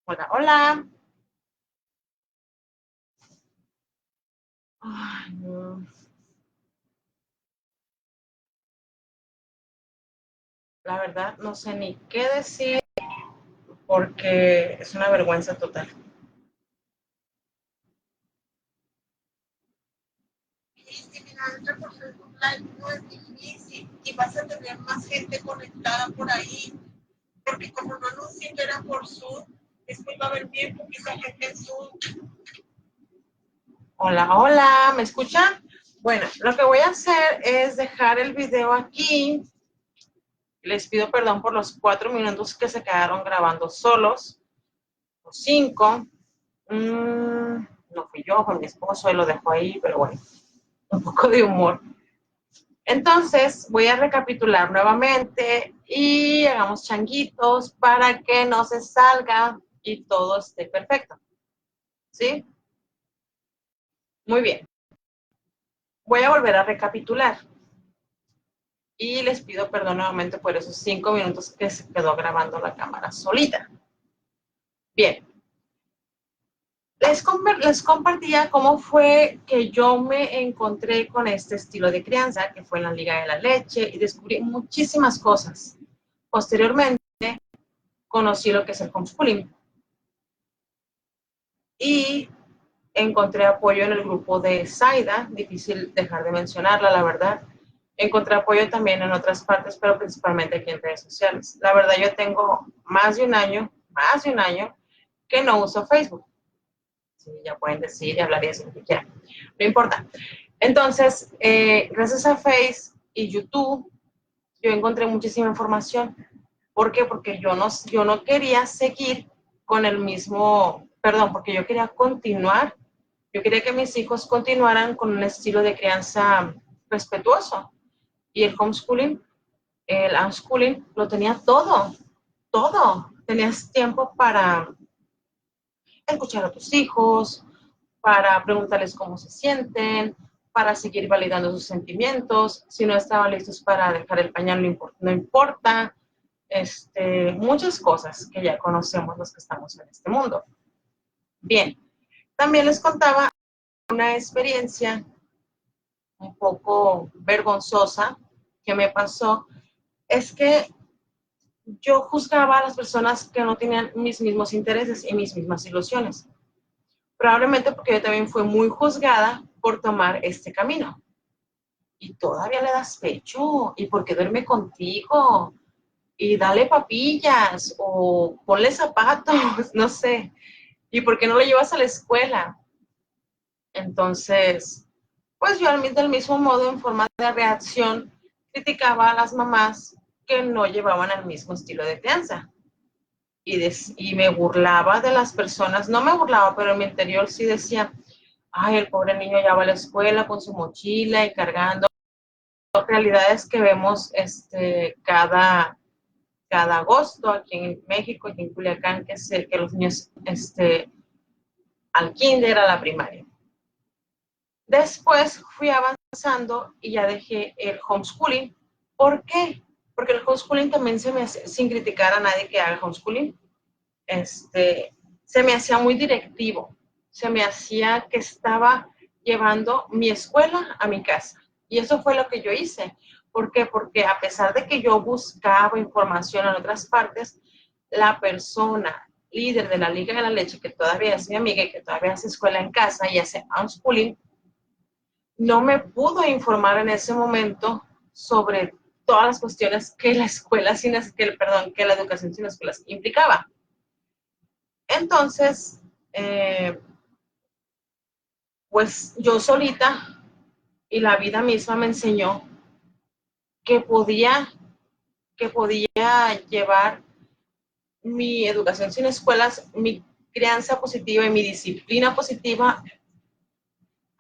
Hola, hola. Ay, no. La verdad, no sé ni qué decir porque es una vergüenza total. Entra por Facebook Live, no es difícil y vas a tener más gente conectada por ahí, porque como no nos era por Zoom, después va a haber bien poquita gente en Zoom. Hola, hola, ¿me escuchan? Bueno, lo que voy a hacer es dejar el video aquí. Les pido perdón por los 4 minutos que se quedaron grabando solos, o 5. No fui yo, fue mi esposo, él lo dejó ahí, pero bueno, un poco de humor. Entonces, voy a recapitular nuevamente y hagamos changuitos para que no se salga y todo esté perfecto. ¿Sí? Muy bien. Voy a volver a recapitular. Y les pido perdón nuevamente por esos 5 minutos que se quedó grabando la cámara solita. Bien. Les compartía cómo fue que yo me encontré con este estilo de crianza, que fue en la Liga de la Leche, y descubrí muchísimas cosas. Posteriormente, conocí lo que es el homeschooling y encontré apoyo en el grupo de Zaida, difícil dejar de mencionarla, la verdad. Encontré apoyo también en otras partes, pero principalmente aquí en redes sociales. La verdad, yo tengo más de un año, que no uso Facebook. Sí, ya pueden decir y hablar y decir lo que quieran. No importa. Entonces, gracias a Facebook y YouTube, yo encontré muchísima información. ¿Por qué? Porque yo no quería seguir con el mismo, perdón, porque yo quería continuar. Yo quería que mis hijos continuaran con un estilo de crianza respetuoso. Y el unschooling, lo tenía todo, todo. Tenías tiempo para escuchar a tus hijos, para preguntarles cómo se sienten, para seguir validando sus sentimientos. Si no estaban listos para dejar el pañal, no importa. Muchas cosas que ya conocemos los que estamos en este mundo. Bien, también les contaba una experiencia un poco vergonzosa que me pasó, es que yo juzgaba a las personas que no tenían mis mismos intereses y mis mismas ilusiones. Probablemente porque yo también fui muy juzgada por tomar este camino. Y todavía le das pecho, y por qué duerme contigo, y dale papillas, o ponle zapatos, no sé, y por qué no lo llevas a la escuela. Entonces, pues yo del mismo modo, en forma de reacción, criticaba a las mamás que no llevaban el mismo estilo de crianza. Y me burlaba de las personas, no me burlaba, pero en mi interior sí decía, ay, el pobre niño ya va a la escuela con su mochila y cargando. Realidades que vemos cada agosto aquí en México, aquí en Culiacán, que los niños al kinder, a la primaria. Después fui avanzando y ya dejé el homeschooling. ¿Por qué? Porque el homeschooling también se me hace, sin criticar a nadie que haga homeschooling, se me hacía muy directivo, se me hacía que estaba llevando mi escuela a mi casa. Y eso fue lo que yo hice. ¿Por qué? Porque a pesar de que yo buscaba información en otras partes, la persona líder de la Liga de la Leche, que todavía es mi amiga y que todavía hace escuela en casa y hace unschooling, no me pudo informar en ese momento sobre todas las cuestiones que la escuela sin que la educación sin escuelas implicaba. Entonces, pues yo solita y la vida misma me enseñó que podía llevar mi educación sin escuelas, mi crianza positiva y mi disciplina positiva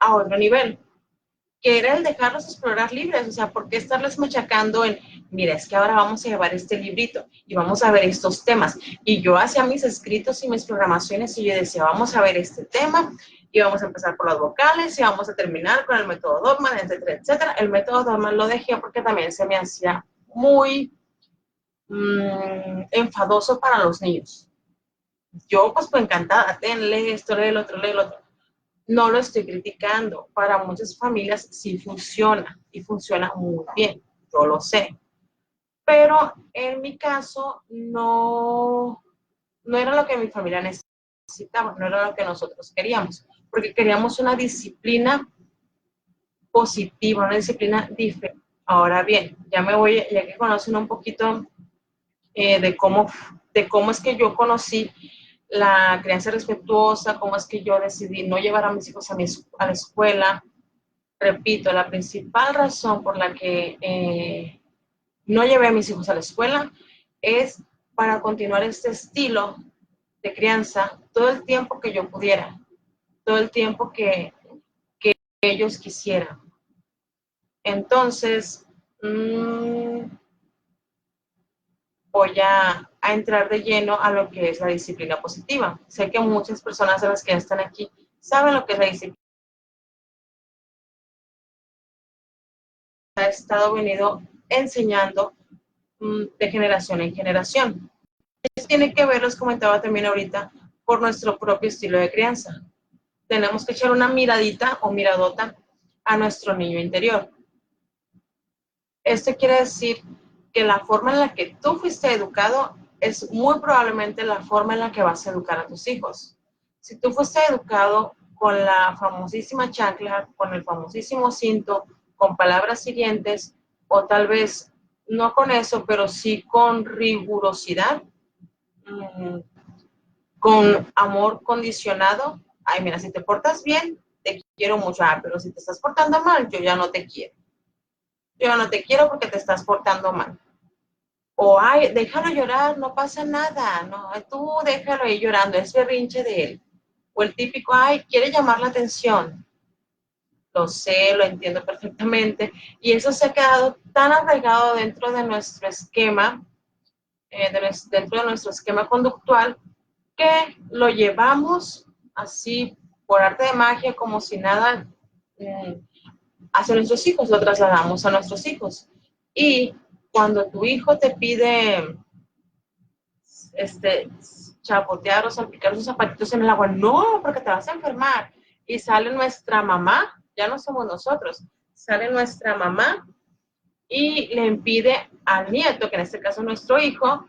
a otro nivel, que era el dejarlos explorar libres, o sea, ¿por qué estarles machacando en, mira, es que ahora vamos a llevar este librito y vamos a ver estos temas? Y yo hacía mis escritos y mis programaciones y yo decía, vamos a ver este tema y vamos a empezar por las vocales y vamos a terminar con el método Dorman, etcétera, etcétera. El método Dorman lo dejé porque también se me hacía muy enfadoso para los niños. Yo pues encantada, lee esto, lee el otro, lee el otro. No lo estoy criticando, para muchas familias sí funciona y funciona muy bien, yo lo sé. Pero en mi caso no era lo que mi familia necesitaba, no era lo que nosotros queríamos, porque queríamos una disciplina positiva, una disciplina diferente. Ahora bien, ya que conocen un poquito de cómo es que yo conocí la crianza respetuosa, cómo es que yo decidí no llevar a mis hijos a la escuela. Repito, la principal razón por la que no llevé a mis hijos a la escuela es para continuar este estilo de crianza todo el tiempo que yo pudiera, todo el tiempo que ellos quisieran. Entonces, voy a entrar de lleno a lo que es la disciplina positiva. Sé que muchas personas de las que están aquí saben lo que es la disciplina. Ha estado venido enseñando de generación en generación. Eso tiene que ver, les comentaba también ahorita, por nuestro propio estilo de crianza. Tenemos que echar una miradita o miradota a nuestro niño interior. Esto quiere decir que la forma en la que tú fuiste educado es muy probablemente la forma en la que vas a educar a tus hijos. Si tú fuiste educado con la famosísima chancla, con el famosísimo cinto, con palabras hirientes, o tal vez no con eso, pero sí con rigurosidad, con amor condicionado. Ay, mira, si te portas bien, te quiero mucho, pero si te estás portando mal, yo ya no te quiero. Yo ya no te quiero porque te estás portando mal. O, ay, déjalo llorar, no pasa nada, no, tú déjalo ir llorando, es berrinche de él. O el típico, ay, quiere llamar la atención. Lo sé, lo entiendo perfectamente. Y eso se ha quedado tan arraigado dentro de nuestro esquema, dentro de nuestro esquema conductual, que lo llevamos así por arte de magia, como si nada, hacia nuestros hijos, lo trasladamos a nuestros hijos. Y cuando tu hijo te pide chapotear o salpicar sus zapatitos en el agua, no, porque te vas a enfermar. Y sale nuestra mamá, ya no somos nosotros, sale nuestra mamá y le impide al nieto, que en este caso es nuestro hijo,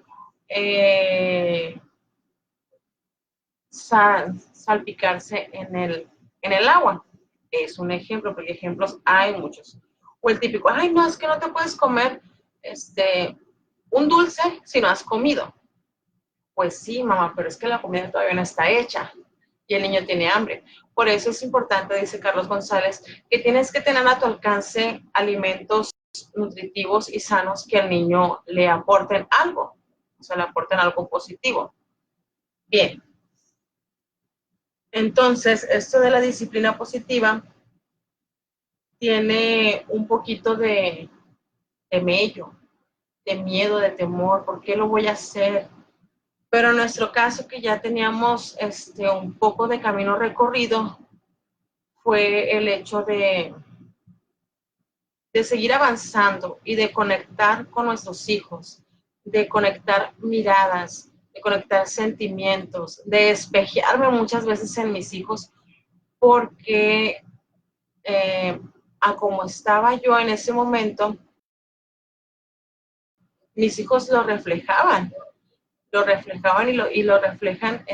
salpicarse en el agua. Es un ejemplo, porque ejemplos hay muchos. O el típico, ay, no, es que no te puedes comer un dulce si no has comido. Pues sí, mamá, pero es que la comida todavía no está hecha y el niño tiene hambre. Por eso es importante, dice Carlos González, que tienes que tener a tu alcance alimentos nutritivos y sanos que al niño le aporten algo, o sea, le aporten algo positivo. Bien, entonces, esto de la disciplina positiva tiene un poquito de mello, de miedo, de temor. ¿Por qué lo voy a hacer? Pero en nuestro caso, que ya teníamos un poco de camino recorrido, fue el hecho de seguir avanzando y de conectar con nuestros hijos, de conectar miradas, de conectar sentimientos, de espejearme muchas veces en mis hijos, porque a como estaba yo en ese momento, mis hijos lo reflejaban y lo reflejan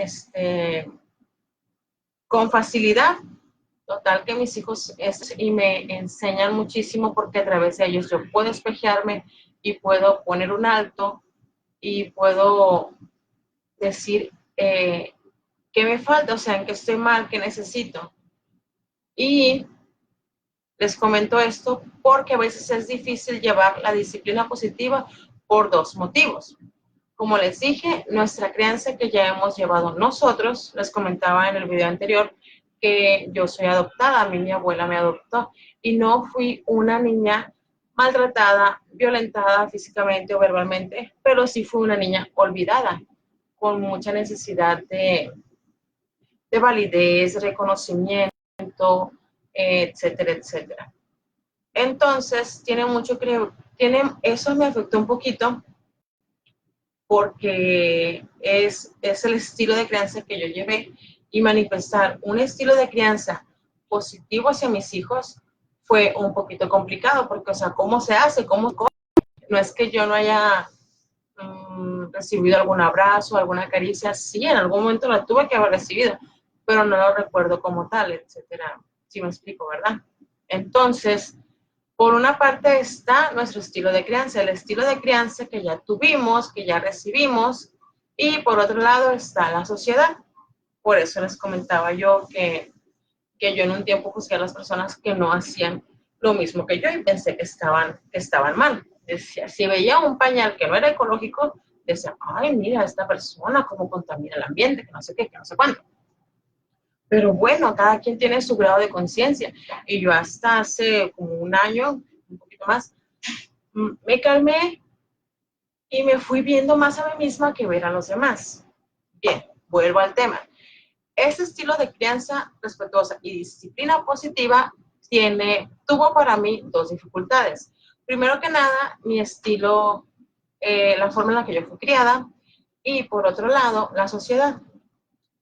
con facilidad. Total que mis hijos y me enseñan muchísimo porque a través de ellos yo puedo espejearme y puedo poner un alto y puedo decir qué me falta, o sea, en qué estoy mal, qué necesito. Y les comento esto porque a veces es difícil llevar la disciplina positiva por dos motivos. Como les dije, nuestra crianza que ya hemos llevado nosotros, les comentaba en el video anterior que yo soy adoptada, a mí mi abuela me adoptó y no fui una niña maltratada, violentada físicamente o verbalmente, pero sí fui una niña olvidada, con mucha necesidad de validez, reconocimiento, etcétera, etcétera. Entonces, eso me afectó un poquito porque es el estilo de crianza que yo llevé, y manifestar un estilo de crianza positivo hacia mis hijos fue un poquito complicado, porque, o sea, ¿cómo se hace? ¿Cómo? No es que yo no haya recibido algún abrazo, alguna caricia, sí, en algún momento la tuve que haber recibido, pero no lo recuerdo como tal, etcétera. Si me explico, ¿verdad? Entonces, por una parte está nuestro estilo de crianza, el estilo de crianza que ya tuvimos, que ya recibimos, y por otro lado está la sociedad. Por eso les comentaba yo que yo en un tiempo juzgué a las personas que no hacían lo mismo que yo y pensé que estaban mal. Decía, si veía un pañal que no era ecológico, decía, ay, mira, esta persona cómo contamina el ambiente, que no sé qué, que no sé cuánto. Pero bueno, cada quien tiene su grado de conciencia. Y yo hasta hace como un año, un poquito más, me calmé y me fui viendo más a mí misma que ver a los demás. Bien, vuelvo al tema. Este estilo de crianza respetuosa y disciplina positiva tuvo para mí dos dificultades. Primero que nada, mi estilo, la forma en la que yo fui criada, y por otro lado, la sociedad,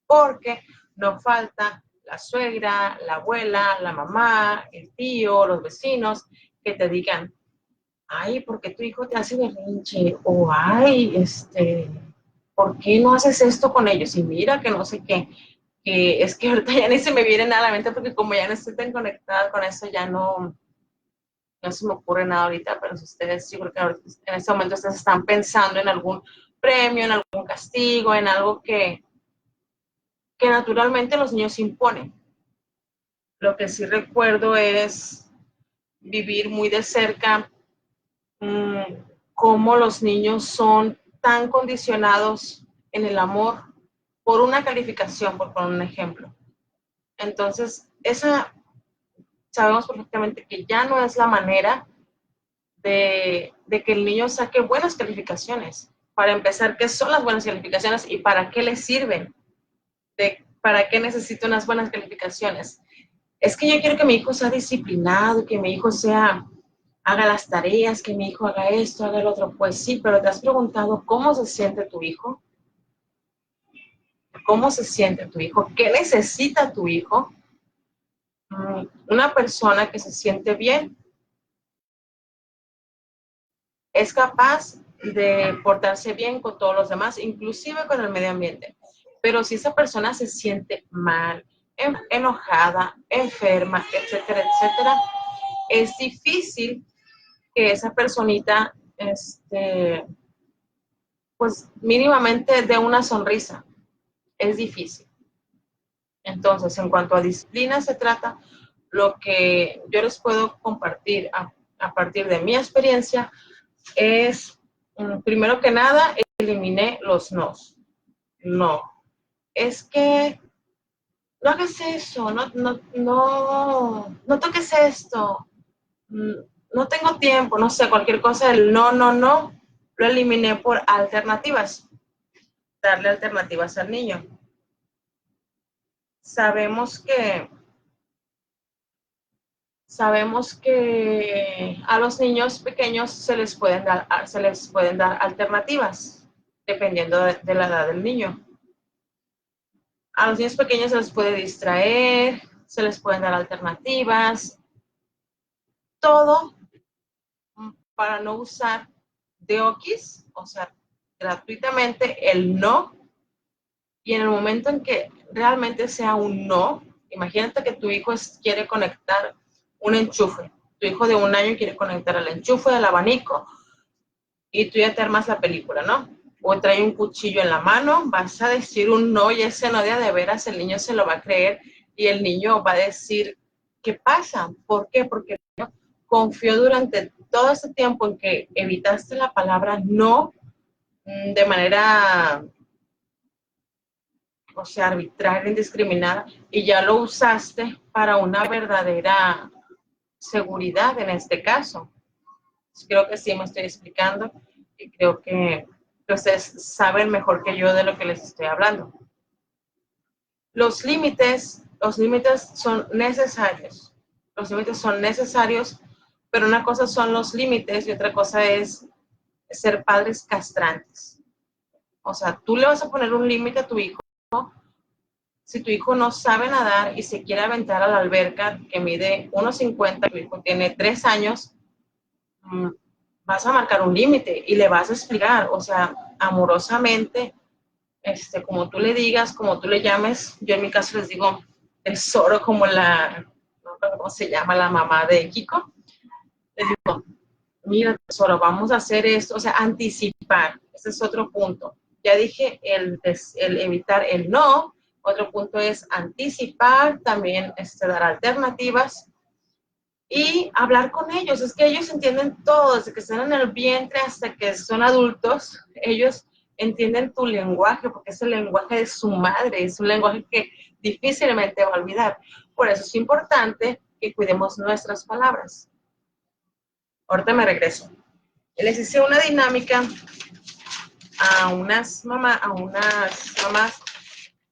porque no falta la suegra, la abuela, la mamá, el tío, los vecinos, que te digan, ay, ¿por qué tu hijo te hace berrinche? O, ay, ¿por qué no haces esto con ellos? Y mira que no sé qué. Que es que ahorita ya ni se me viene nada a la mente, porque como ya no estoy tan conectada con eso, ya no se me ocurre nada ahorita, pero si ustedes, yo creo que ahorita, en este momento ustedes están pensando en algún premio, en algún castigo, en algo que naturalmente los niños imponen. Lo que sí recuerdo es vivir muy de cerca cómo los niños son tan condicionados en el amor por una calificación, por poner un ejemplo. Entonces, sabemos perfectamente que ya no es la manera de que el niño saque buenas calificaciones. Para empezar, ¿qué son las buenas calificaciones y para qué les sirven? ¿Para qué necesito unas buenas calificaciones? Es que yo quiero que mi hijo sea disciplinado, que mi hijo haga las tareas, que mi hijo haga esto, haga el otro. Pues sí, pero ¿te has preguntado cómo se siente tu hijo? ¿Cómo se siente tu hijo? ¿Qué necesita tu hijo? Una persona que se siente bien es capaz de portarse bien con todos los demás, inclusive con el medio ambiente. Pero si esa persona se siente mal, enojada, enferma, etcétera, etcétera, es difícil que esa personita, pues mínimamente dé una sonrisa. Es difícil. Entonces, en cuanto a disciplina se trata, lo que yo les puedo compartir a partir de mi experiencia es, primero que nada, eliminé los nos. No, es que no hagas eso, no toques esto, no tengo tiempo, no sé, cualquier cosa, el no, lo eliminé por alternativas, darle alternativas al niño. Sabemos que a los niños pequeños se les pueden dar alternativas, dependiendo de la edad del niño. A los niños pequeños se les puede distraer, se les pueden dar alternativas, todo para no usar deokis, o sea, gratuitamente el no, y en el momento en que realmente sea un no, imagínate que tu hijo quiere conectar un enchufe, tu hijo de 1 año quiere conectar el enchufe del abanico, y tú ya te armas la película, ¿no? O trae un cuchillo en la mano, vas a decir un no, y ese no de veras el niño se lo va a creer, y el niño va a decir, ¿qué pasa? ¿Por qué? Porque el niño confió durante todo ese tiempo en que evitaste la palabra no de manera, o sea, arbitraria, indiscriminada, y ya lo usaste para una verdadera seguridad en este caso. Creo que sí me estoy explicando, y creo que ustedes saben mejor que yo de lo que les estoy hablando. Los límites son necesarios. Los límites son necesarios, pero una cosa son los límites y otra cosa es ser padres castrantes. O sea, tú le vas a poner un límite a tu hijo. Si tu hijo no sabe nadar y se quiere aventar a la alberca que mide 1,50, tu hijo tiene 3 años, vas a marcar un límite y le vas a explicar, o sea, amorosamente, como tú le digas, como tú le llames. Yo en mi caso les digo tesoro, como no sé cómo se llama, la mamá de Kiko. Les digo, mira tesoro, vamos a hacer esto, o sea, anticipar. Ese es otro punto. Ya dije el evitar el no. Otro punto es anticipar, también dar alternativas y hablar con ellos. Es que ellos entienden todo, desde que están en el vientre hasta que son adultos. Ellos entienden tu lenguaje, porque es el lenguaje de su madre, es un lenguaje que difícilmente va a olvidar. Por eso es importante que cuidemos nuestras palabras. Ahorita me regreso. Les hice una dinámica a unas mamás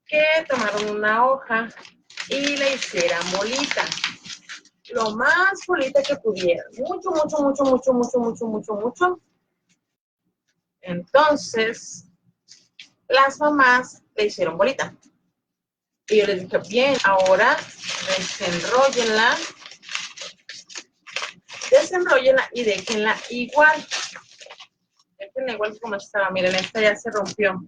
que tomaron una hoja y le hicieran bolita. Lo más bolita que pudieran. Mucho, mucho, mucho, mucho, mucho, mucho, mucho, mucho. Entonces, las mamás le hicieron bolita. Y yo les dije, bien, ahora desenróllenla y déjenla igual. Déjenla igual como estaba. Miren, esta ya se rompió.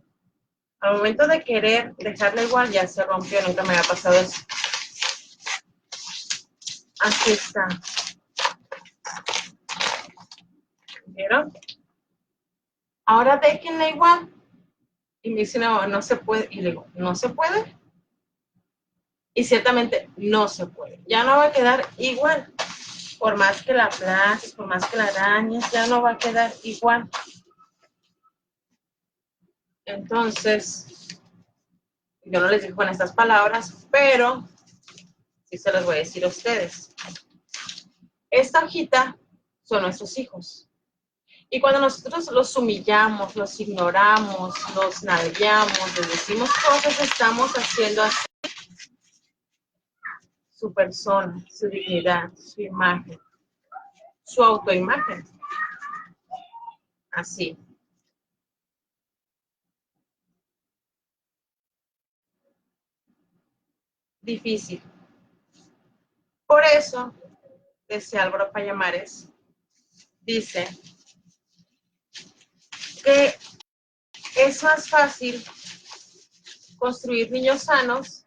Al momento de querer dejarla igual, ya se rompió. Nunca me había pasado eso. Aquí está. ¿Vieron? Ahora déjenla igual. Y me dice, no, no se puede. Y le digo, ¿no se puede? Y ciertamente no se puede. Ya no va a quedar igual. Por más que la aplastes, por más que la dañes, ya no va a quedar igual. Entonces, yo no les digo con estas palabras, pero sí se las voy a decir a ustedes. Esta hojita son nuestros hijos. Y cuando nosotros los humillamos, los ignoramos, los nalgueamos, les decimos cosas, estamos haciendo así su persona, su dignidad, su imagen, su autoimagen. Así. Difícil. Por eso, decía Álvaro Payamares, dice que es más fácil construir niños sanos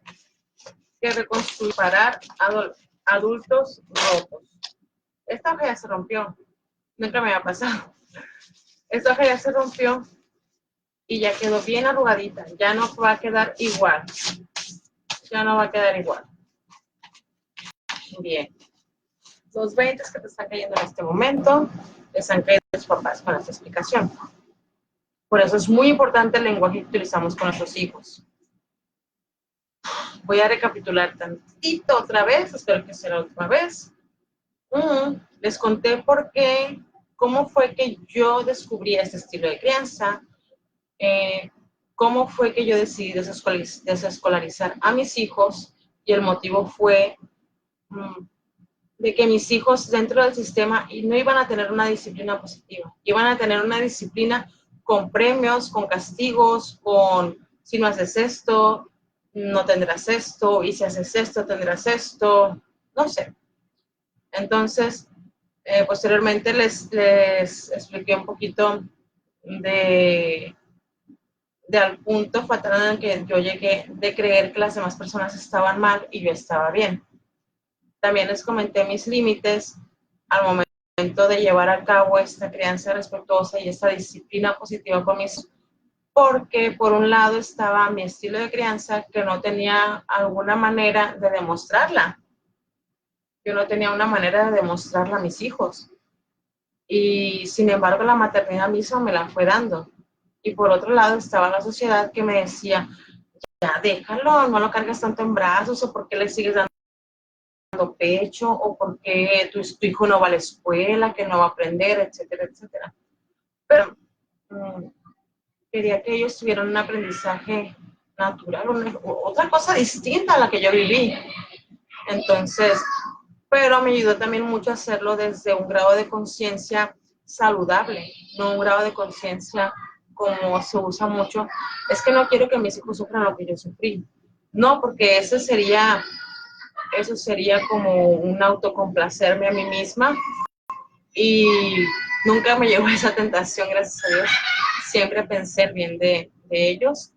que reconstruir, parar adultos rotos. Esta hoja ya se rompió. Nunca me había pasado. Esta hoja ya se rompió y ya quedó bien arrugadita. Ya no va a quedar igual. Ya no va a quedar igual. Bien. Los 20 que te están cayendo en este momento, les han caído los papás con esta explicación. Por eso es muy importante el lenguaje que utilizamos con nuestros hijos. Voy a recapitular tantito otra vez, espero que sea la última vez. Les conté cómo fue que yo descubrí este estilo de crianza, cómo fue que yo decidí desescolarizar a mis hijos, y el motivo fue de que mis hijos dentro del sistema no iban a tener una disciplina positiva, iban a tener una disciplina con premios, con castigos, con si no haces esto, no tendrás esto, y si haces esto, tendrás esto, no sé. Entonces, posteriormente les expliqué un poquito al punto fatal en el que yo llegué de creer que las demás personas estaban mal y yo estaba bien. También les comenté mis límites al momento de llevar a cabo esta crianza respetuosa y esta disciplina positiva con mis hijos, porque por un lado estaba mi estilo de crianza que no tenía alguna manera de demostrarla. Yo no tenía una manera de demostrarla a mis hijos. Y sin embargo la maternidad misma me la fue dando. Y por otro lado estaba la sociedad que me decía, ya déjalo, no lo cargas tanto en brazos, o por qué le sigues dando pecho, o por qué tu hijo no va a la escuela, que no va a aprender, etcétera, etcétera. Pero quería que ellos tuvieran un aprendizaje natural, otra cosa distinta a la que yo viví. Entonces, pero me ayudó también mucho a hacerlo desde un grado de conciencia saludable, no un grado de conciencia como se usa mucho, es que no quiero que mis hijos sufran lo que yo sufrí. No, porque eso sería como un autocomplacerme a mí misma y nunca me llegó esa tentación, gracias a Dios. Siempre pensé bien de ellos.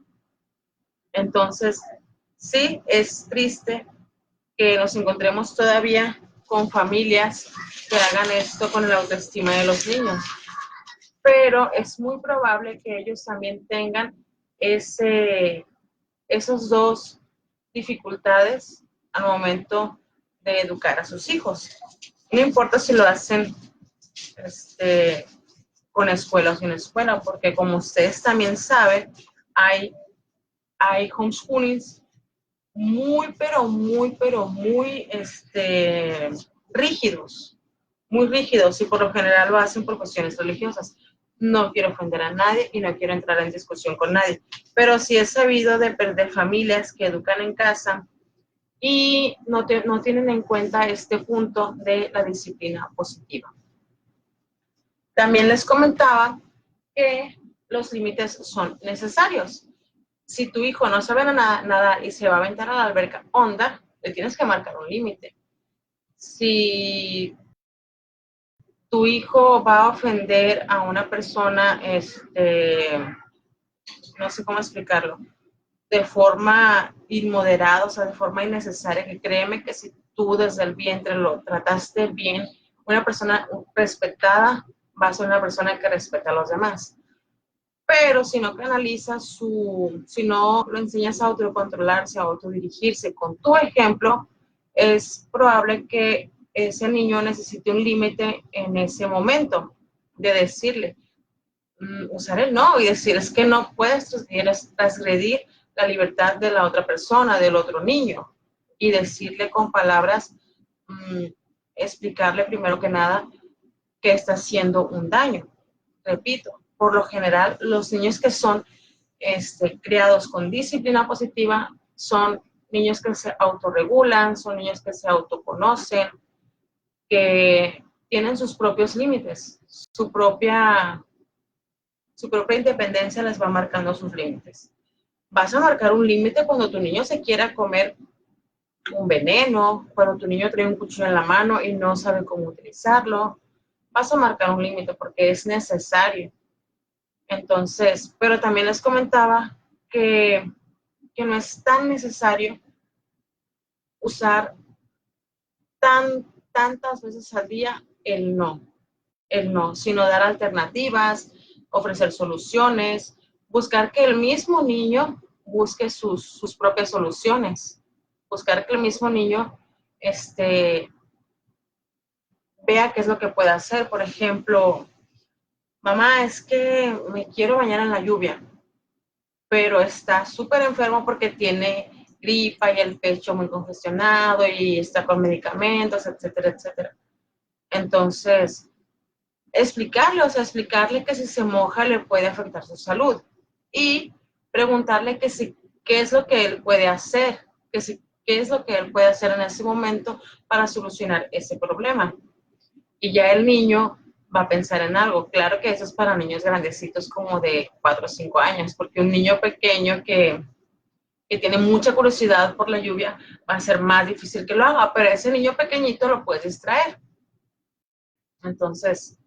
Entonces, sí, es triste que nos encontremos todavía con familias que hagan esto con la autoestima de los niños, pero es muy probable que ellos también tengan esos dos dificultades al momento de educar a sus hijos. No importa si lo hacen con escuela o sin escuela, porque como ustedes también saben, hay homeschoolings muy rígidos, muy rígidos, y por lo general lo hacen por cuestiones religiosas. No quiero ofender a nadie y no quiero entrar en discusión con nadie, pero sí he sabido de familias que educan en casa y no tienen en cuenta este punto de la disciplina positiva. También les comentaba que los límites son necesarios. Si tu hijo no sabe nadar y se va a aventar a la alberca honda, le tienes que marcar un límite. Si tu hijo va a ofender a una persona, no sé cómo explicarlo, de forma inmoderada, o sea, de forma innecesaria, que créeme que si tú desde el vientre lo trataste bien, una persona respetada va a ser una persona que respeta a los demás. Pero si no canalizas si no lo enseñas a autocontrolarse, a autodirigirse con tu ejemplo, es probable que ese niño necesite un límite en ese momento de decirle, usar el no y decir, es que no puedes transgredir la libertad de la otra persona, del otro niño, y decirle con palabras, explicarle primero que nada que está haciendo un daño. Repito, por lo general, los niños que son criados con disciplina positiva son niños que se autorregulan, son niños que se autoconocen, que tienen sus propios límites, su propia independencia les va marcando sus límites. Vas a marcar un límite cuando tu niño se quiera comer un veneno, cuando tu niño trae un cuchillo en la mano y no sabe cómo utilizarlo. Vas a marcar un límite porque es necesario. Entonces, pero también les comentaba que no es tan necesario usar tantas veces al día el no, sino dar alternativas, ofrecer soluciones, buscar que el mismo niño busque sus propias soluciones, buscar que el mismo niño vea qué es lo que puede hacer. Por ejemplo, mamá, es que me quiero bañar en la lluvia, pero está súper enfermo porque tiene gripa y el pecho muy congestionado y está con medicamentos, etcétera, etcétera. Entonces, explicarle que si se moja le puede afectar su salud y preguntarle qué es lo que él puede hacer, qué es lo que él puede hacer en ese momento para solucionar ese problema. Y ya el niño va a pensar en algo. Claro que eso es para niños grandecitos como de 4 o 5 años, porque un niño pequeño que tiene mucha curiosidad por la lluvia va a ser más difícil que lo haga, pero ese niño pequeñito lo puedes distraer. Entonces,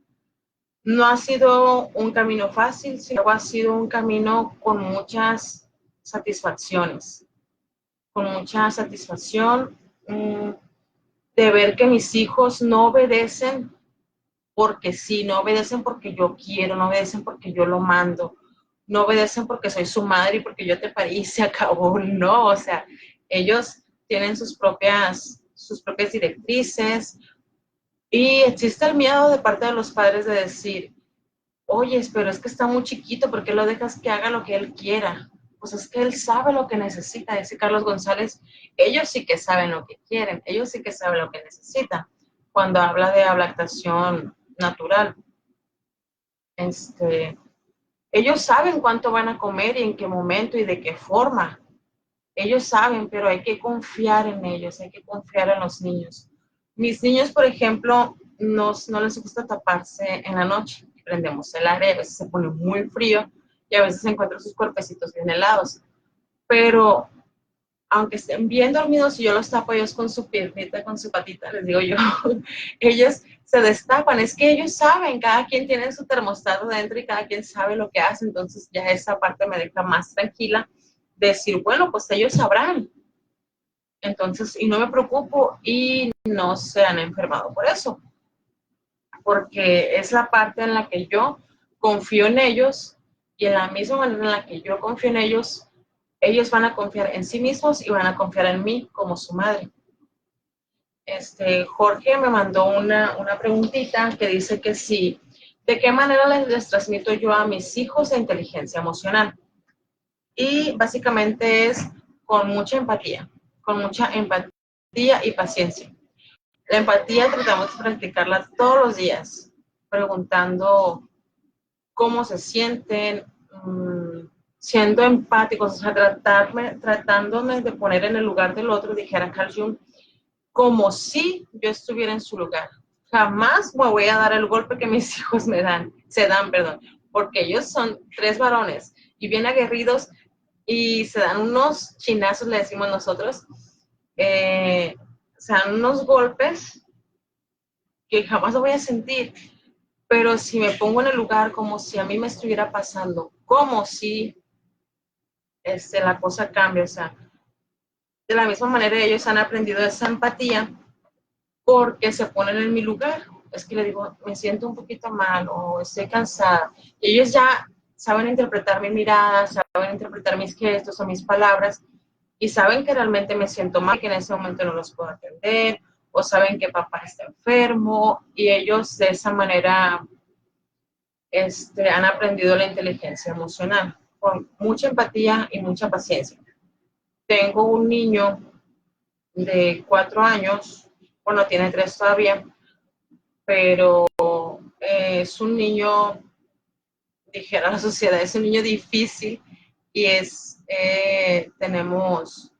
no ha sido un camino fácil, sino ha sido un camino con muchas satisfacciones, con mucha satisfacción de ver que mis hijos no obedecen porque sí, no obedecen porque yo quiero, no obedecen porque yo lo mando, no obedecen porque soy su madre y porque yo te parí y se acabó, no, o sea, ellos tienen sus propias directrices y existe el miedo de parte de los padres de decir, oye, pero es que está muy chiquito, ¿por qué lo dejas que haga lo que él quiera? Pues es que él sabe lo que necesita, dice Carlos González, ellos sí que saben lo que quieren, ellos sí que saben lo que necesitan. Cuando habla de lactación natural, ellos saben cuánto van a comer y en qué momento y de qué forma. Ellos saben, pero hay que confiar en ellos, hay que confiar en los niños. Mis niños, por ejemplo, no les gusta taparse en la noche. Prendemos el aire, a veces se pone muy frío y a veces encuentro sus cuerpecitos bien helados. Pero aunque estén bien dormidos y yo los tapo ellos con su piernita, con su patita, les digo yo, ellos se destapan. Es que ellos saben, cada quien tiene su termostato dentro y cada quien sabe lo que hace. Entonces ya esa parte me deja más tranquila de decir, bueno, pues ellos sabrán. Entonces, y no me preocupo y no se han enfermado por eso, porque es la parte en la que yo confío en ellos y en la misma manera en la que yo confío en ellos, ellos van a confiar en sí mismos y van a confiar en mí como su madre. Jorge me mandó una preguntita que dice que sí, ¿de qué manera les transmito yo a mis hijos la inteligencia emocional? Y básicamente es con mucha empatía y paciencia. La empatía tratamos de practicarla todos los días, preguntando cómo se sienten, siendo empáticos, o sea, tratándome de poner en el lugar del otro, dijera Carl Jung, como si yo estuviera en su lugar. Jamás me voy a dar el golpe que mis hijos se dan, porque ellos son 3 varones y bien aguerridos y se dan unos chinazos, le decimos nosotros, se dan unos golpes que jamás lo voy a sentir, pero si me pongo en el lugar como si a mí me estuviera pasando, como si la cosa cambia, o sea, de la misma manera ellos han aprendido esa empatía porque se ponen en mi lugar. Es que le digo, me siento un poquito mal o estoy cansada. Y ellos ya saben interpretar mi mirada, saben interpretar mis gestos o mis palabras y saben que realmente me siento mal, que en ese momento no los puedo atender, o saben que papá está enfermo y ellos de esa manera han aprendido la inteligencia emocional con mucha empatía y mucha paciencia. Tengo un niño de 4 años, bueno, tiene 3 todavía, pero es un niño, dijera la sociedad, es un niño difícil y tenemos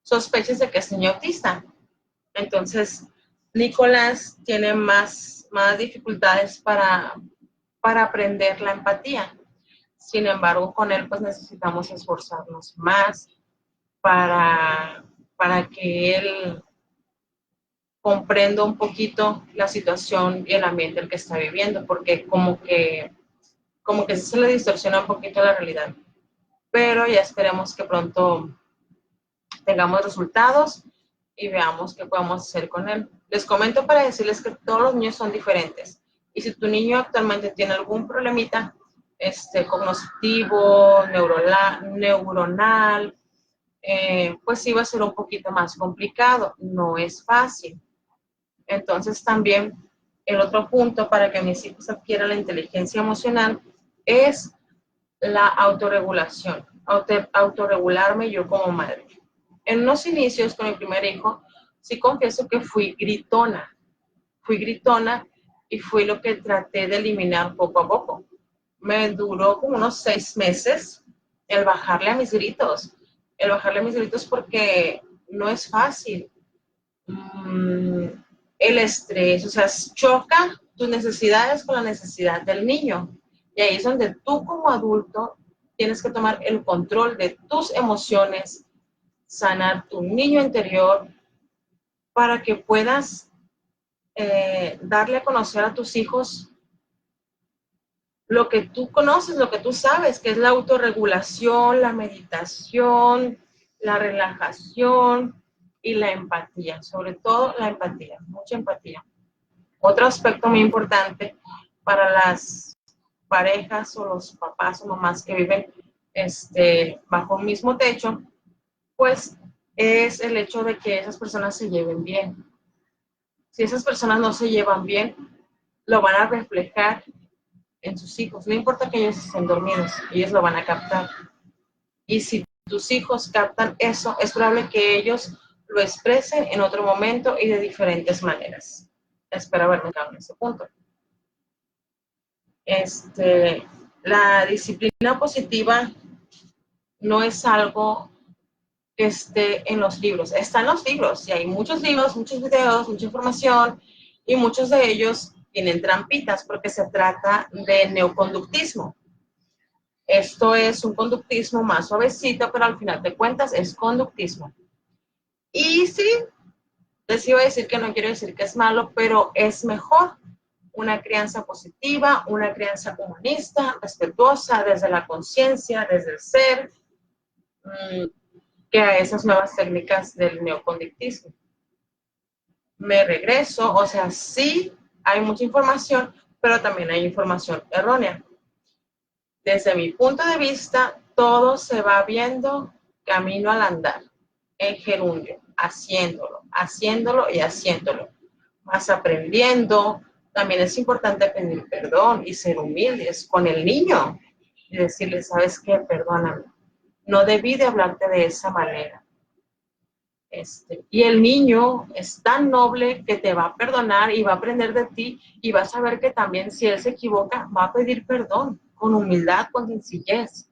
sospechas de que es niño autista. Entonces, Nicolás tiene más dificultades para aprender la empatía. Sin embargo, con él pues necesitamos esforzarnos más para que él comprenda un poquito la situación y el ambiente en el que está viviendo, porque como que se le distorsiona un poquito la realidad. Pero ya esperemos que pronto tengamos resultados y veamos qué podemos hacer con él. Les comento para decirles que todos los niños son diferentes. Y si tu niño actualmente tiene algún problemita cognitivo, neuronal, pues sí va a ser un poquito más complicado. No es fácil. Entonces también el otro punto para que mis hijos adquieran la inteligencia emocional es la autorregulación, autorregularme yo como madre. En unos inicios con mi primer hijo, sí confieso que fui gritona y fui lo que traté de eliminar poco a poco. Me duró como unos 6 meses el bajarle a mis gritos, porque no es fácil. El estrés, o sea, choca tus necesidades con la necesidad del niño. Y ahí es donde tú como adulto tienes que tomar el control de tus emociones, sanar tu niño interior para que puedas darle a conocer a tus hijos lo que tú conoces, lo que tú sabes, que es la autorregulación, la meditación, la relajación y la empatía, sobre todo la empatía, mucha empatía. Otro aspecto muy importante para las parejas o los papás o mamás que viven bajo un mismo techo, pues es el hecho de que esas personas se lleven bien. Si esas personas no se llevan bien, lo van a reflejar en sus hijos. No importa que ellos estén dormidos, ellos lo van a captar. Y si tus hijos captan eso, es probable que ellos lo expresen en otro momento y de diferentes maneras. Espero haberme quedado en ese punto. La disciplina positiva no es algo que esté en los libros. Está en los libros y hay muchos libros, muchos videos, mucha información y muchos de ellos tienen trampitas porque se trata de neoconductismo. Esto es un conductismo más suavecito, pero al final de cuentas es conductismo. Y sí, les iba a decir que no quiero decir que es malo, pero es mejor una crianza positiva, una crianza humanista, respetuosa, desde la conciencia, desde el ser, que a esas nuevas técnicas del neoconductismo. Me regreso, o sea, sí hay mucha información, pero también hay información errónea. Desde mi punto de vista, todo se va viendo camino al andar, en gerundio, haciéndolo y haciéndolo. Más aprendiendo, también es importante pedir perdón y ser humildes con el niño y decirle, ¿sabes qué? Perdóname. No debí de hablarte de esa manera. Y el niño es tan noble que te va a perdonar y va a aprender de ti y va a saber que también si él se equivoca va a pedir perdón con humildad, con sencillez.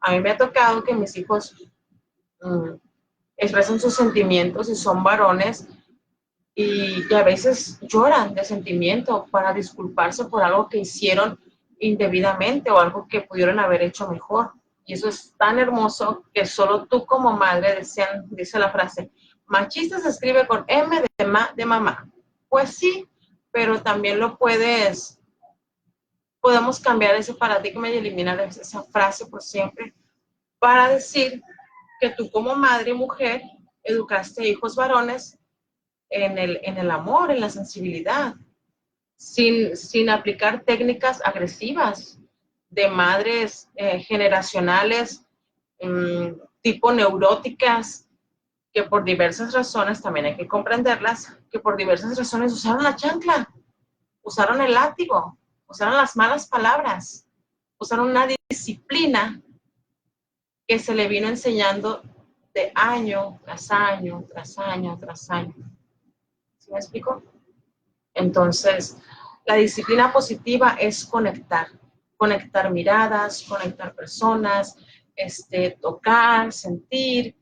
A mí me ha tocado que mis hijos expresan sus sentimientos y son varones y a veces lloran de sentimiento para disculparse por algo que hicieron indebidamente o algo que pudieron haber hecho mejor. Y eso es tan hermoso que solo tú como madre, dice la frase, machista se escribe con M de mamá. Pues sí, pero también podemos cambiar ese paradigma y eliminar esa frase por siempre para decir que tú como madre y mujer educaste hijos varones en el amor, en la sensibilidad, sin aplicar técnicas agresivas de madres generacionales, tipo neuróticas, que por diversas razones, también hay que comprenderlas, que por diversas razones usaron la chancla, usaron el látigo, usaron las malas palabras, usaron una disciplina que se le vino enseñando de año tras año, tras año, tras año. ¿Sí me explico? Entonces, la disciplina positiva es conectar miradas, conectar personas, tocar, sentir,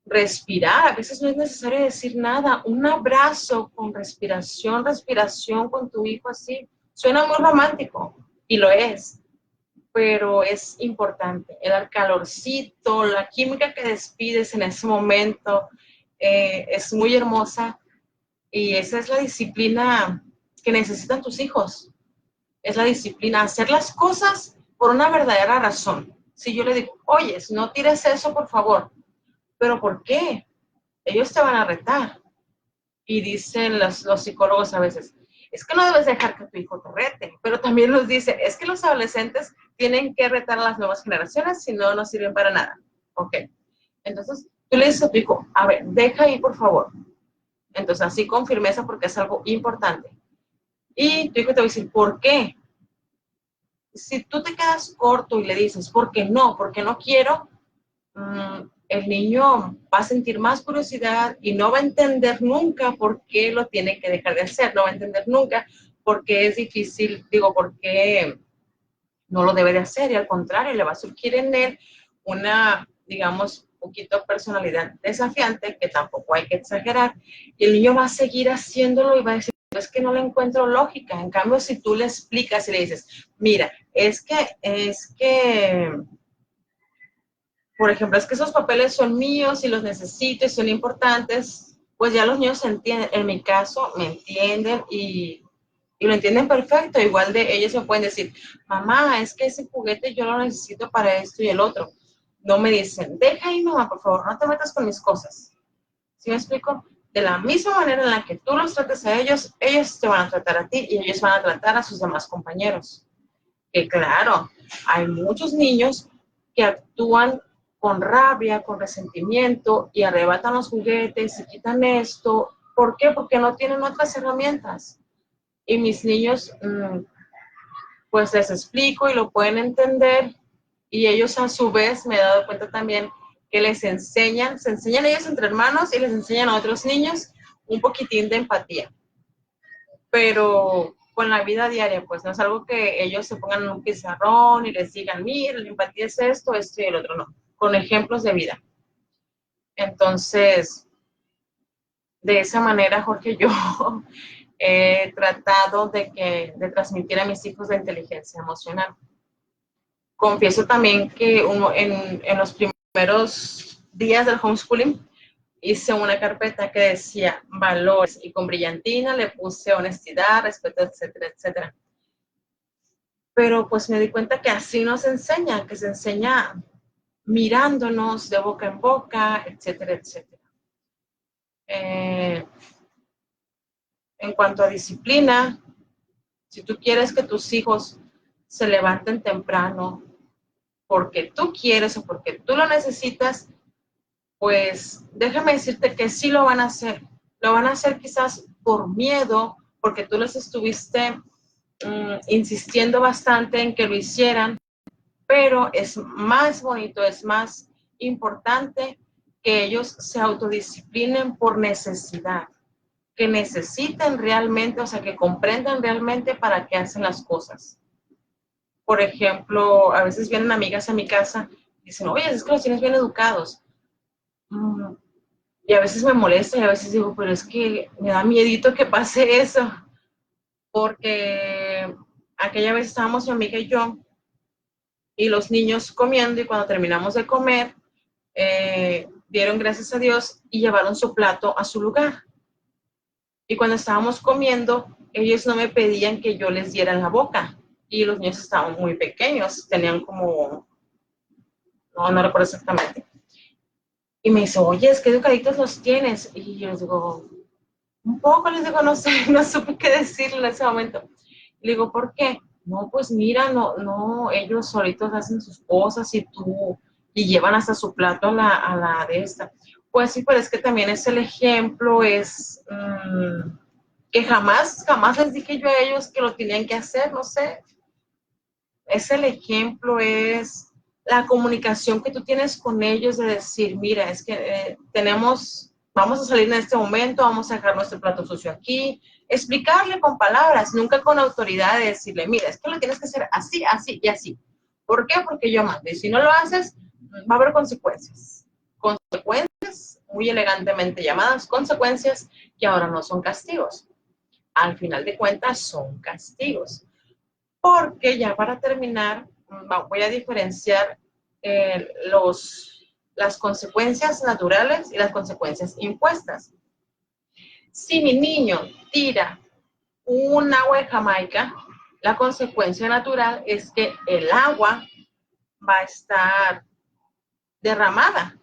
respirar. A veces no es necesario decir nada. Un abrazo con respiración con tu hijo así. Suena muy romántico y lo es, pero es importante. El calorcito, la química que despides en ese momento es muy hermosa. Y esa es la disciplina que necesitan tus hijos. Es la disciplina, hacer las cosas por una verdadera razón. Si yo le digo, oye, no tires eso, por favor. ¿Pero por qué? Ellos te van a retar. Y dicen los psicólogos a veces, es que no debes dejar que tu hijo te rete. Pero también nos dicen, es que los adolescentes tienen que retar a las nuevas generaciones, si no, no sirven para nada. Ok. Entonces, tú le dices a tu hijo, a ver, deja ahí, por favor. Entonces, así con firmeza porque es algo importante. Y tu hijo te va a decir, ¿por qué? Si tú te quedas corto y le dices, ¿por qué no? Porque no quiero, el niño va a sentir más curiosidad y no va a entender nunca por qué lo tiene que dejar de hacer. No va a entender nunca por qué es difícil, por qué no lo debe de hacer. Y al contrario, le va a surgir en él una, digamos, poquito personalidad desafiante, que tampoco hay que exagerar, y el niño va a seguir haciéndolo y va a decir, es que no le encuentro lógica. En cambio, si tú le explicas y le dices, mira, es que, por ejemplo, es que esos papeles son míos y los necesito y son importantes, pues ya los niños entienden. En mi caso, me entienden y lo entienden perfecto. Igual de ellos me pueden decir, mamá, es que ese juguete yo lo necesito para esto y el otro. No me dicen, deja ahí, mamá, por favor, no te metas con mis cosas. ¿Sí me explico? De la misma manera en la que tú los trates a ellos, ellos te van a tratar a ti y ellos van a tratar a sus demás compañeros. Que claro, hay muchos niños que actúan con rabia, con resentimiento y arrebatan los juguetes y quitan esto. ¿Por qué? Porque no tienen otras herramientas. Y mis niños, pues les explico y lo pueden entender, y ellos a su vez me he dado cuenta también que se enseñan ellos entre hermanos y les enseñan a otros niños un poquitín de empatía, pero con la vida diaria, pues no es algo que ellos se pongan en un pizarrón y les digan, mira, la empatía es esto y el otro, no, con ejemplos de vida. Entonces, de esa manera, Jorge, yo he tratado de transmitir a mis hijos la inteligencia emocional. confieso también que en los primeros días del homeschooling hice una carpeta que decía valores y con brillantina le puse honestidad, respeto, etcétera, etcétera. Pero pues me di cuenta que así no se enseña, que se enseña mirándonos de boca en boca, etcétera, etcétera. En cuanto a disciplina, si tú quieres que tus hijos se levanten temprano porque tú quieres o porque tú lo necesitas, pues déjame decirte que sí lo van a hacer. Lo van a hacer quizás por miedo, porque tú les estuviste insistiendo bastante en que lo hicieran, pero es más bonito, es más importante que ellos se autodisciplinen por necesidad, que necesiten realmente, o sea, que comprendan realmente para qué hacen las cosas. Por ejemplo, a veces vienen amigas a mi casa y dicen, oye, es que los tienes bien educados. Y a veces me molesta y a veces digo, pero es que me da miedito que pase eso, porque aquella vez estábamos mi amiga y yo y los niños comiendo y cuando terminamos de comer, dieron gracias a Dios y llevaron su plato a su lugar. Y cuando estábamos comiendo, ellos no me pedían que yo les diera en la boca y los niños estaban muy pequeños, tenían como, no recuerdo exactamente. Y me dice, oye, es que educaditos los tienes. Y yo les digo, un poco, les digo, no sé, no supe qué decirle en ese momento. Le digo, ¿por qué? No, pues mira, no, ellos solitos hacen sus cosas y llevan hasta su plato a la de esta. Pues sí, pero es que también es el ejemplo, es que jamás les dije yo a ellos que lo tenían que hacer, no sé. Es el ejemplo, es la comunicación que tú tienes con ellos de decir, mira, es que vamos a salir en este momento, vamos a dejar nuestro plato sucio aquí, explicarle con palabras, nunca con autoridad de decirle, mira, es que lo tienes que hacer así, así y así. ¿Por qué? Porque yo mando. Y si no lo haces, va a haber consecuencias. Consecuencias muy elegantemente llamadas consecuencias que ahora no son castigos. Al final de cuentas son castigos. Porque ya para terminar, voy a diferenciar las consecuencias naturales y las consecuencias impuestas. Si mi niño tira un agua de Jamaica, la consecuencia natural es que el agua va a estar derramada,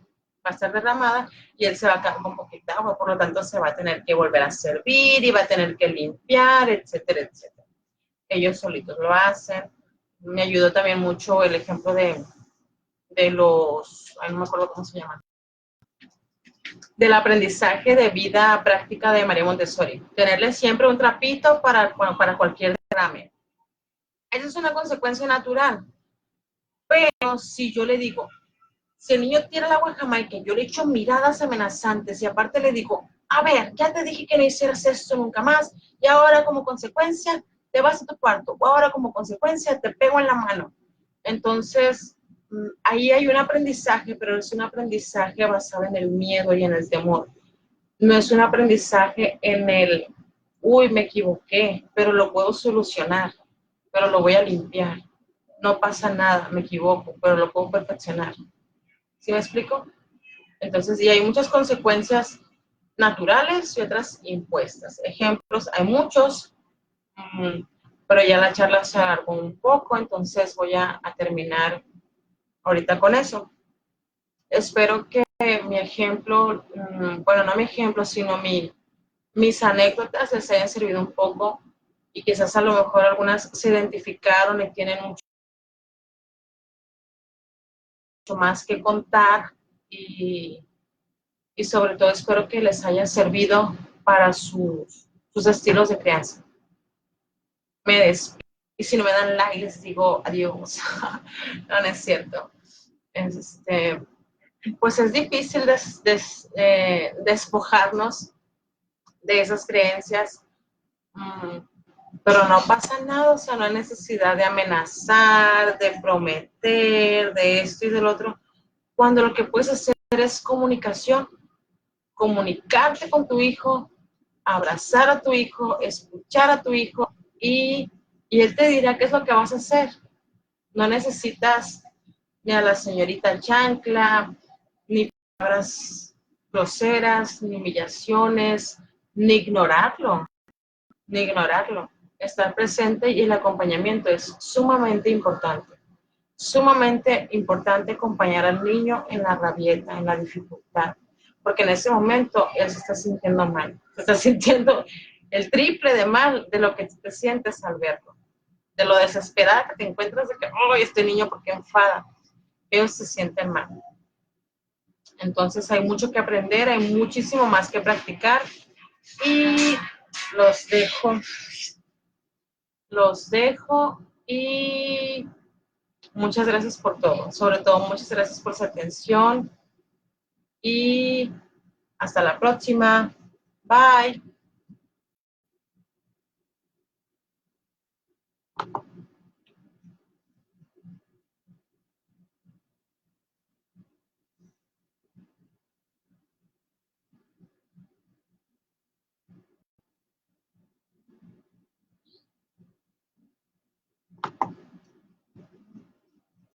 y él se va a quedar con poquita agua, por lo tanto se va a tener que volver a servir y va a tener que limpiar, etcétera, etcétera. Ellos solitos lo hacen. Me ayudó también mucho el ejemplo de no me acuerdo cómo se llama, del aprendizaje de vida práctica de María Montessori. Tenerle siempre un trapito para cualquier derrame. Esa es una consecuencia natural. Pero si yo le digo, si el niño tira el agua en Jamaica, yo le echo miradas amenazantes y aparte le digo, a ver, ya te dije que no hicieras esto nunca más y ahora como consecuencia te vas a tu cuarto o ahora como consecuencia te pego en la mano. Entonces, ahí hay un aprendizaje, pero es un aprendizaje basado en el miedo y en el temor. No es un aprendizaje en el, uy, me equivoqué, pero lo puedo solucionar, pero lo voy a limpiar. No pasa nada, me equivoco, pero lo puedo perfeccionar. ¿Sí me explico? Entonces, y hay muchas consecuencias naturales y otras impuestas. Ejemplos, hay muchos, pero ya la charla se alargó un poco, entonces voy a terminar ahorita con eso. Espero que mi ejemplo, bueno, no mi ejemplo, sino mis anécdotas les hayan servido un poco y quizás a lo mejor algunas se identificaron y tienen mucho más que contar y sobre todo espero que les haya servido para sus estilos de crianza. Me despido y si no me dan like les digo adiós. No, no es cierto. Pues es difícil despojarnos de esas creencias, pero no pasa nada, o sea, no hay necesidad de amenazar, de prometer, de esto y del otro, cuando lo que puedes hacer es comunicación, comunicarte con tu hijo, abrazar a tu hijo, escuchar a tu hijo y él te dirá qué es lo que vas a hacer. No necesitas ni a la señorita chancla, ni palabras groseras, ni humillaciones, ni ignorarlo. Estar presente y el acompañamiento es sumamente importante acompañar al niño en la rabieta, en la dificultad, porque en ese momento él se está sintiendo mal, se está sintiendo el triple de mal de lo que te sientes al verlo, de lo desesperada que te encuentras de que, oh, este niño, ¿por qué enfada? Ellos se sienten mal. Entonces hay mucho que aprender, hay muchísimo más que practicar y los dejo y muchas gracias por todo, sobre todo muchas gracias por su atención y hasta la próxima. Bye.